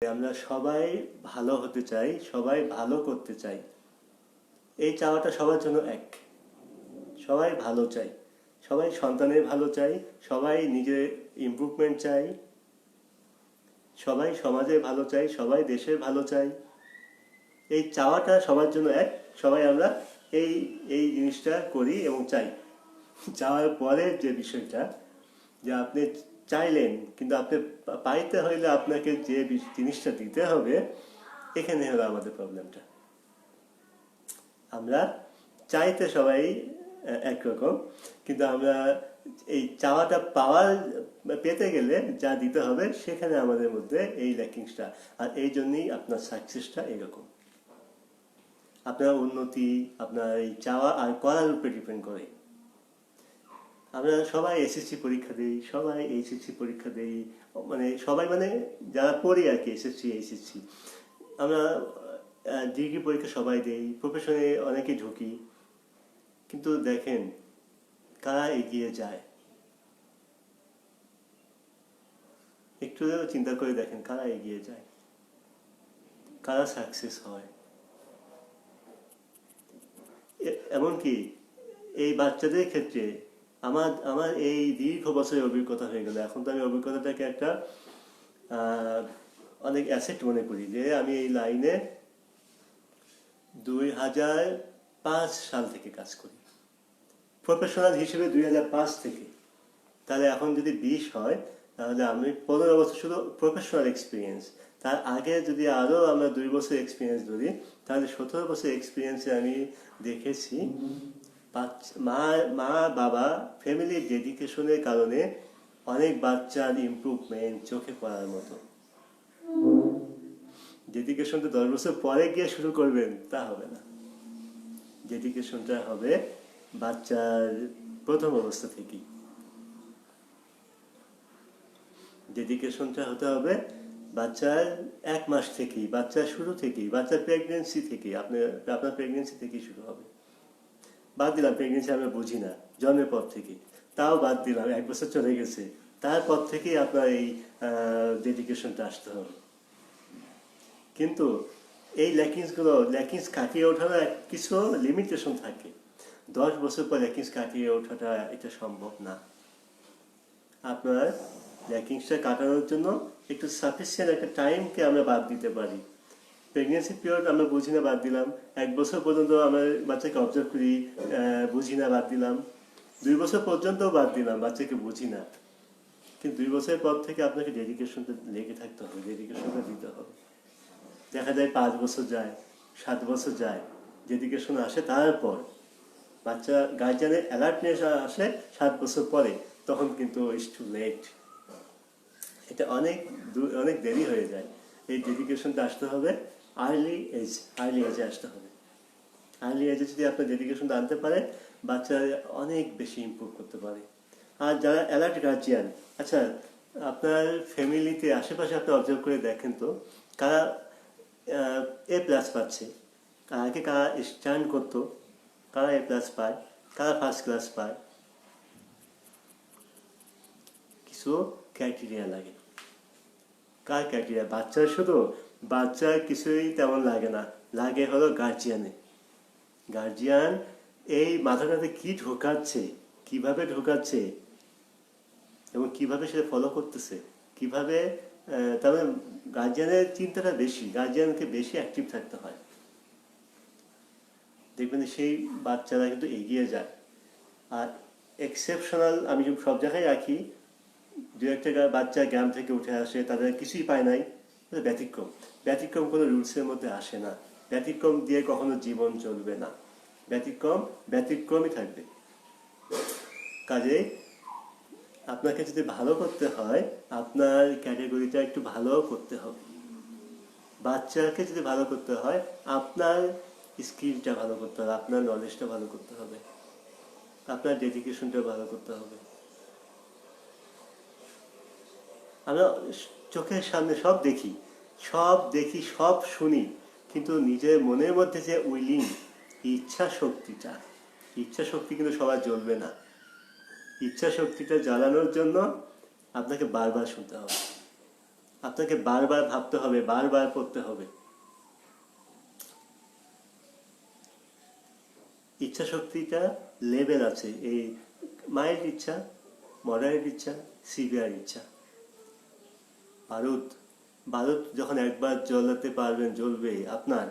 আমরা সবাই ভালো হতে চাই, সবাই ভালো করতে চাই। এই চাওয়াটা সবার জন্য এক। সবাই ভালো চাই, সবাই সন্তানের ভালো চাই, সবাই নিজের ইমপ্রুভমেন্ট চাই, সবাই সমাজের ভালো চাই, সবাই দেশের ভালো চাই। এই চাওয়াটা সবার জন্য এক। সবাই আমরা এই এই জিনিসটা করি এবং চাই। চাওয়ার পরে যে বিষয়টা, যে আপনি চাইলেন কিন্তু আপনি পাইতে হইলে আপনাকে যে জিনিসটা দিতে হবে, এখানে হলো আমাদের প্রবলেমটা। আমরা চাইতে সবাই একরকম, কিন্তু আমরা এই চাওয়াটা পেতে গেলে যা দিতে হবে সেখানে আমাদের মধ্যে এই ল্যাকিংসটা। আর এই জন্যই আপনার সাকসেসটা এরকম। আপনার উন্নতি আপনার এই চাওয়া আর করার উপরে ডিপেন্ড করে। আমরা সবাই এসএসসি পরীক্ষা দিই, সবাই এইচএসসি পরীক্ষা দিই, সবাই যারা পড়ি আর কি, এইচএসসি। আমরা ডিগ্রি পরীক্ষা সবাই দেই, প্রফেশনে অনেকে ঢুকি, কিন্তু দেখেন কারা এগিয়ে যায়। একটু চিন্তা করে দেখেন কারা এগিয়ে যায়, কারা সাকসেস হয়। এমনকি এই বাচ্চাদের ক্ষেত্রে আমার আমার এই দীর্ঘ বছরের অভিজ্ঞতা হয়ে গেল। এখন তো আমি অভিজ্ঞতাটাকে একটা অনেক অ্যাসেট মনে করি, যে আমি এই লাইনে 2005 সাল থেকে কাজ করি, প্রফেশনাল হিসেবে 2005 থেকে। তাহলে এখন যদি 20 হয়, তাহলে আমি 15 বছর শুধু প্রফেশনাল এক্সপিরিয়েন্স। তার আগে যদি আরও আমরা 2 বছর এক্সপিরিয়েন্স ধরি, তাহলে 17 বছর এক্সপিরিয়েন্সে আমি দেখেছি মা বাবা ফ্যামিলির ডেডিকেশনের কারণে অনেক বাচ্চার ইমপ্রুভমেন্ট চোখে পড়ার মতো। ডেডিকেশনটা 10 বছর পরে গিয়ে শুরু করবেন তা হবে না। ডেডিকেশনটা হবে বাচ্চার প্রথম অবস্থা থেকেই। ডেডিকেশনটা হতে হবে বাচ্চার 1 মাস থেকেই, বাচ্চার শুরু থেকেই, বাচ্চার প্রেগনেন্সি থেকেই। আপনার প্রেগনেন্সি থেকেই শুরু হবে। বাদ দিলাম প্রেগনেন্সি আমরা বুঝি না, জন্মের পর থেকে, তাও বাদ দিলাম, 1 বছর চলে গেছে, তারপর থেকেই আপনার এই ডেডিকেশনটা আসতে হবে। কিন্তু এই ল্যাকিংস কাটিয়ে ওঠার কিছু লিমিটেশন থাকে। 10 বছর পর ল্যাকিংস কাটিয়ে ওঠাটা এটা সম্ভব না। আপনার ল্যাকিংসটা কাটানোর জন্য একটু সাফিসিয়েন্ট একটা টাইমকে আমরা বাদ দিতে পারি। প্রেগনেন্সি পিরিয়ড আমরা বুঝি না, বাদ দিলাম। 1 বছর পর্যন্ত আমরা বাচ্চাকে অবজার্ভ করি, বুঝি না, বাদ দিলাম। 2 বছর পর্যন্তও বাদ দিলাম, বাচ্চাকে বুঝি না। কিন্তু 2 বছরের পর থেকে আপনাকে ডেডিকেশনটা লেগে থাকতে হবে, ডেডিকেশনটা দিতে হবে। দেখা যায় 5 বছর যায়, 7 বছর যায়, ডেডিকেশন আসে তারপর। বাচ্চা গার্জিয়ানের অ্যালার্টনেস আসে 7 বছর পরে, তখন কিন্তু ইটস টু লেট। এটা অনেক দেরি হয়ে যায়। এই ডেডিকেশনটা আসতে হবে আর্লি এজে আসতে হবে। আর্লি এজে যদি আপনার ডেডিকেশনটা আনতে পারে, বাচ্চা অনেক বেশি ইমপ্রুভ করতে পারে। আর যারা অ্যালার্ট গার্জিয়ান, আচ্ছা আপনার ফ্যামিলিতে আশেপাশে আপনি অবজার্ভ করে দেখেন তো, কারা A+ পাচ্ছে, আগে কারা স্ট্যান্ড করতো, কারা A+ পায়, কারা ফার্স্ট ক্লাস পায়। কিছু ক্রাইটেরিয়া লাগে। কার ক্রাইটেরিয়া? বাচ্চার শুধু? বাচ্চার কিছুই তেমন লাগে না, লাগে হলো গার্জিয়ান এই মাথাটাতে কি ঢোকাচ্ছে, কিভাবে ঢোকাচ্ছে এবং কিভাবে সেটা ফলো করতেছে, কিভাবে। তবে গার্জিয়ানের চিন্তাটা বেশি, গার্জিয়ানকে বেশি অ্যাক্টিভ থাকতে হয়। দেখবেন সেই বাচ্চারা কিন্তু এগিয়ে যায়। আর এক্সেপশনাল আমি সব জায়গায় রাখি, 2-1টা বাচ্চা গ্রাম থেকে উঠে আসে, তাদের কিছুই পায় নাই, ব্যতিক্রম কোনো রুলসের মধ্যে আসে না। ব্যতিক্রম দিয়ে কখনো জীবন চলবে না। ব্যতিক্রমই থাকবে। কাজে আপনাকে যদি ভালো করতে হয়, আপনার ক্যাটাগরিটা একটু ভালো করতে হবে। বাচ্চাকে যদি ভালো করতে হয়, আপনার স্কিলটা ভালো করতে হবে, আপনার নলেজটা ভালো করতে হবে, আপনার ডেডিকেশনটা ভালো করতে হবে। আমরা চোখের সামনে সব দেখি, সব শুনি, কিন্তু নিজের মনের মধ্যে যে উইলিং, ইচ্ছা শক্তি কিন্তু সবার জ্বলবে না। ইচ্ছা শক্তিটা জ্বালানোর জন্য আপনাকে বারবার শুনতে হবে। আপনাকে বারবার ভাবতে হবে, বারবার পড়তে হবে। ইচ্ছা শক্তিটা লেভেল আছে, এই মাইল্ড ইচ্ছা, মডারেট ইচ্ছা, সিভিয়ার ইচ্ছা। বারুদ বারুদ যখন একবার জ্বলাতে পারবেন, জ্বলবে আপনার,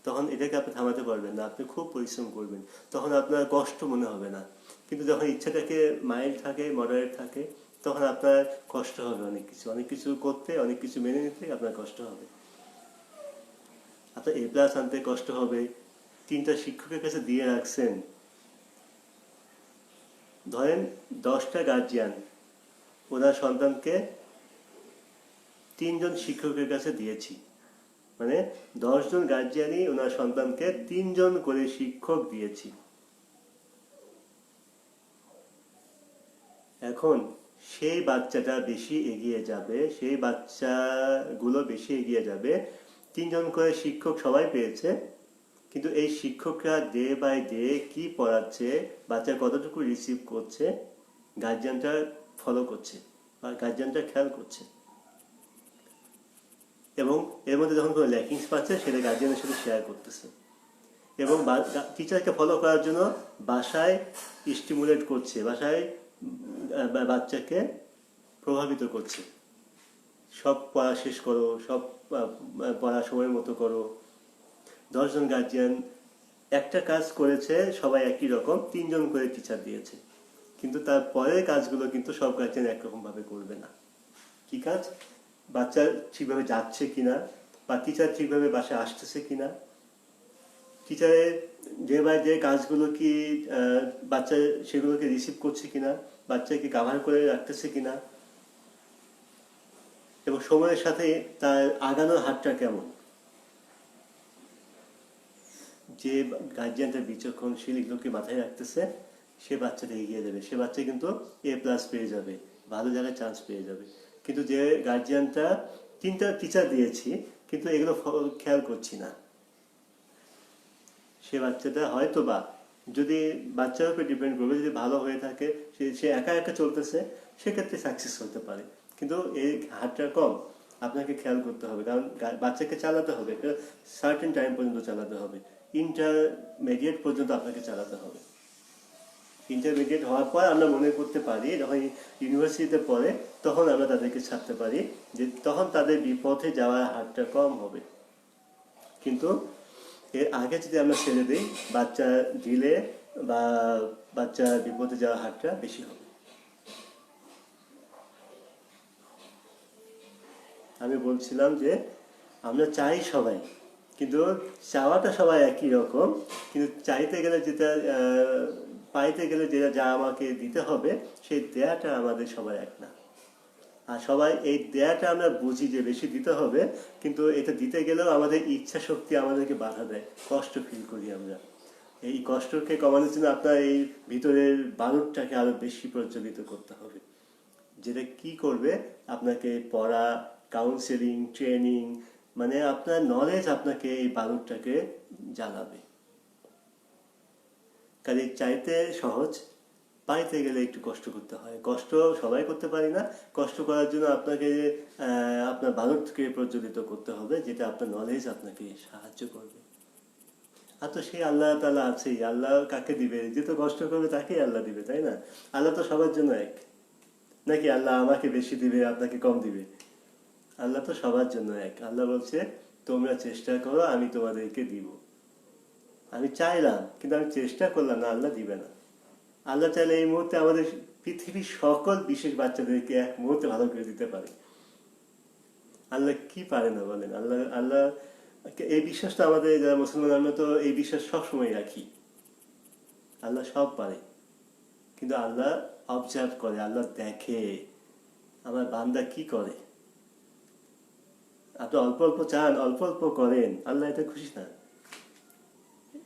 তখন এটাকে আপনি থামাতে পারবেন না, আপনি খুব পরিশ্রম করবেন, তখন আপনার কষ্ট মনে হবে না। কিন্তু যখন ইচ্ছাটাকে মাইল্ড থাকে, মডারেট থাকে, তখন আপনার কষ্ট হবে, অনেক কিছু করতে, অনেক কিছু মেনে নিতে আপনার কষ্ট হবে। আপনার A+ আনতে কষ্ট হবে। 3টা শিক্ষকের কাছে দিয়ে রাখছেন, ধরেন 10টা গার্জিয়ান ওনার সন্তানকে 3জন শিক্ষকের কাছে দিয়েছি, মানে 10 জন গার্জিয়ানই ওনার সন্তানকে 3জন করে শিক্ষক দিয়েছি। এখন সেই বাচ্চাটা বেশি এগিয়ে যাবে, সেই বাচ্চাগুলো বেশি এগিয়ে যাবে। 3জন করে শিক্ষক সবাই পেয়েছে, কিন্তু এই শিক্ষকরা ডে বাই ডে কি পড়াচ্ছে, বাচ্চা কতটুকু রিসিভ করছে, গার্জিয়ানটা ফলো করছে বা গার্জিয়ানটা খেয়াল করছে। এবং এর মধ্যে যখন কোনো ল্যাকিংস পাচ্ছে সেটা গার্জিয়ানের সাথে শেয়ার করতেছে, এবং টিচারকে ফলো করার জন্য বাসায় স্টিমুলেট করছে, বাসায় বাচ্চাকে প্রভাবিত করছে। সব পড়া শেষ করো, সব পড়া সময়ের মতো করো। 10 জন গার্জিয়ান একটা কাজ করেছে, সবাই একই রকম, 3জন করে টিচার দিয়েছে, কিন্তু তার পরের কাজগুলো কিন্তু সব গার্জিয়ান একরকম ভাবে করবে না। কি কাজ? বাচ্চা ঠিকভাবে যাচ্ছে কিনা, বা টিচার ঠিকভাবে বাসায় আসতেছে কিনা, টিচারের ডে বাই ডে কাজগুলো কি বাচ্চা সেগুলোকে রিসিভ করছে কিনা, বাচ্চাকে কাভার করে রাখতেছে কিনা, এবং সময়ের সাথে তার আগানোর হাতটা কেমন। যে গার্জিয়ানটা বিচক্ষণশীল, এগুলোকে মাথায় রাখতেছে, সে বাচ্চাটা এগিয়ে যাবে, সে বাচ্চা কিন্তু A+ পেয়ে যাবে, ভালো জায়গায় চান্স পেয়ে যাবে। কিন্তু যে গার্জিয়ানটা 3টা টিচার দিয়েছি কিন্তু এগুলো খেয়াল করছি না, সে বাচ্চাটা হয়তো বা, যদি বাচ্চার উপর ডিপেন্ড করবে, যদি ভালো হয়ে থাকে, সে একা একা চলতেছে, সেক্ষেত্রে সাকসেস হতে পারে। কিন্তু এই হারটা কম, আপনাকে খেয়াল করতে হবে, কারণ বাচ্চাকে চালাতে হবে, সার্টেন টাইম পর্যন্ত চালাতে হবে, ইন্টারমিডিয়েট পর্যন্ত আপনাকে চালাতে হবে। ইন্টারমিডিয়েট হওয়ার পর আমরা মনে করতে পারি, যখন ইউনিভার্সিটিতে পড়ে তখন আমরা তাদেরকে ছাড়তে পারি, যে তখন তাদের বিপথে যাওয়ার হারটা কম হবে। কিন্তু এর আগে যদি আমরা ছেড়ে দিই, বাচ্চা দিলে বা বাচ্চার বিপদে যাওয়ার হারটা বেশি হবে। আমি বলছিলাম যে আমরা চাই সবাই, কিন্তু চাওয়াটা সবাই একই রকম, কিন্তু চাইতে গেলে যেটা পাইতে গেলে যেটা যা আমাকে দিতে হবে, সেই দেয়াটা আমাদের সবাই এক না। আর সবাই এই দেয়াটা আমরা বুঝি যে বেশি দিতে হবে, কিন্তু এটা দিতে গেলেও আমাদের ইচ্ছা শক্তি আমাদেরকে বাধা দেয়, কষ্ট ফিল করি আমরা। এই কষ্টকে কমানোর জন্য আপনার এই ভিতরের বারুদটাকে আরো বেশি প্রজ্বলিত করতে হবে, যেটা কি করবে, আপনাকে পড়া, কাউন্সেলিং, ট্রেনিং, মানে আপনার নলেজ আপনাকে এই বারুদটাকে জ্বালাবে। কাজে চাইতে সহজ, পাইতে গেলে একটু কষ্ট করতে হয়। কষ্ট সবাই করতে পারি না, কষ্ট করার জন্য আপনাকে আপনার বারুদকে প্রজ্বলিত করতে হবে, যেটা আপনার নলেজ আপনাকে সাহায্য করবে। আর তো সেই আল্লাহ তাআলা আছেই, আল্লাহ কাকে দিবে, যে তো কষ্ট করবে তাকেই আল্লাহ দিবে, তাই না? আল্লাহ তো সবার জন্য এক, নাকি আল্লাহ আমাকে বেশি দিবে আপনাকে কম দিবে? আল্লাহ তো সবার জন্য এক। আল্লাহ বলছে তোমরা চেষ্টা করো, আমি তোমাদেরকে দিব। আমি চাইলাম কিন্তু আমি চেষ্টা করলাম না, আল্লাহ দিবে না। আল্লাহ চাইলে এই মুহূর্তে আমাদের পৃথিবীর সকল বিশেষ বাচ্চাদেরকে এক মুহূর্তে ভালো করে দিতে পারে। আল্লাহ কি পারে না বলেন? আল্লাহ আল্লাহ এই বিশ্বাসটা আমাদের যারা মুসলমান, আমরা তো এই বিশ্বাস সবসময় রাখি, আল্লাহ সব পারে। কিন্তু আল্লাহ অবজার্ভ করে, আল্লাহ দেখে আমার বান্দা কি করে। আপনি অল্প অল্প চান, অল্প অল্প করেন, আল্লাহ এটা খুশি না।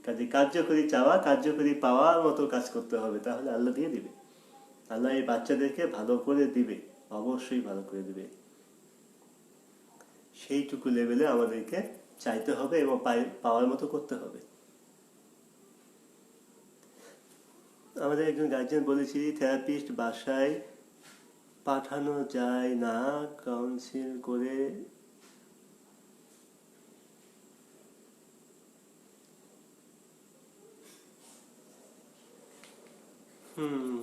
কাজে কার্যকরী চাওয়া, কার্যকরী পাওয়ার মতো কাজ করতে হবে, তাহলে আল্লাহ দিয়ে দিবে। আল্লাহ এই বাচ্চাদেরকে ভালো করে দিবে, অবশ্যই ভালো করে দিবে। সেইটুকু লেভেলে আমাদেরকে চাইতে হবে এবং পাওয়ার মতো করতে হবে। আমাদের একজন গার্জিয়ান বলেছি, থেরাপিস্ট বাসায় পাঠানো যায় না কাউন্সিল করে। হুম